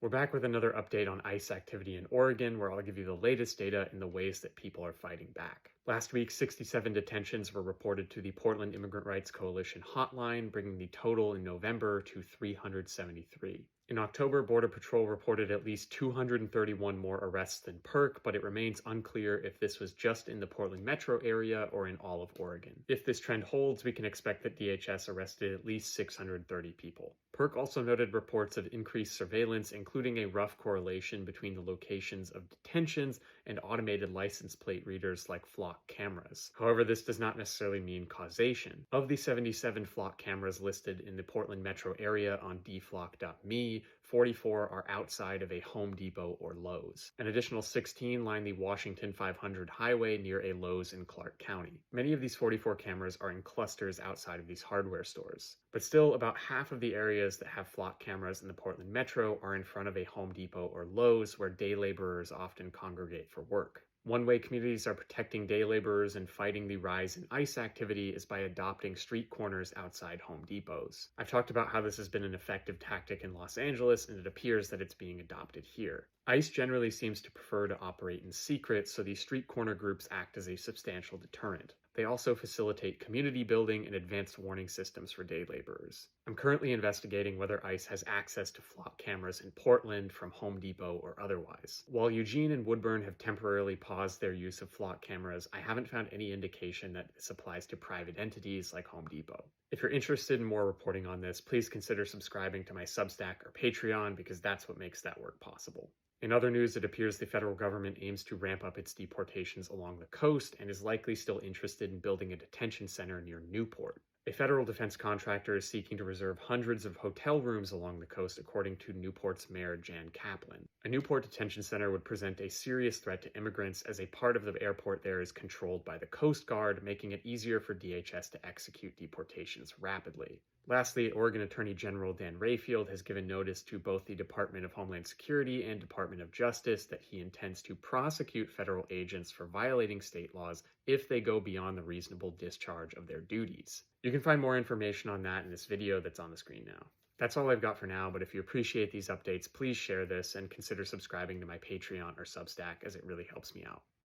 We're back with another update on ICE activity in Oregon, where I'll give you the latest data and the ways that people are fighting back. Last week, 67 detentions were reported to the Portland Immigrant Rights Coalition hotline, bringing the total in November to 373. In October, Border Patrol reported at least 231 more arrests than PERC, but it remains unclear if this was just in the Portland metro area or in all of Oregon. If this trend holds, we can expect that DHS arrested at least 630 people. PERC also noted reports of increased surveillance, including a rough correlation between the locations of detentions and automated license plate readers like flock cameras. However, this does not necessarily mean causation. Of the 77 flock cameras listed in the Portland metro area on dflock.me, 44 are outside of a Home Depot or Lowe's. An additional 16 line the Washington 500 highway near a Lowe's in Clark County. Many of these 44 cameras are in clusters outside of these hardware stores. But still, about half of the areas that have flock cameras in the Portland metro are in front of a Home Depot or Lowe's, where day laborers often congregate for work. One way communities are protecting day laborers and fighting the rise in ICE activity is by adopting street corners outside Home Depots. I've talked about how this has been an effective tactic in Los Angeles, and it appears that it's being adopted here. ICE generally seems to prefer to operate in secret, so these street corner groups act as a substantial deterrent. They also facilitate community building and advanced warning systems for day laborers. I'm currently investigating whether ICE has access to flock cameras in Portland from Home Depot or otherwise. While Eugene and Woodburn have temporarily paused their use of flock cameras, I haven't found any indication that this applies to private entities like Home Depot. If you're interested in more reporting on this, please consider subscribing to my Substack or Patreon, because that's what makes that work possible. In other news, it appears the federal government aims to ramp up its deportations along the coast and is likely still interested in building a detention center near Newport. A federal defense contractor is seeking to reserve hundreds of hotel rooms along the coast, according to Newport's Mayor Jan Kaplan. A Newport detention center would present a serious threat to immigrants, as a part of the airport there is controlled by the Coast Guard, making it easier for DHS to execute deportations rapidly. Lastly, Oregon Attorney General Dan Rayfield has given notice to both the Department of Homeland Security and Department of Justice that he intends to prosecute federal agents for violating state laws if they go beyond the reasonable discharge of their duties. You can find more information on that in this video that's on the screen now. That's all I've got for now, but if you appreciate these updates, please share this and consider subscribing to my Patreon or Substack, as it really helps me out.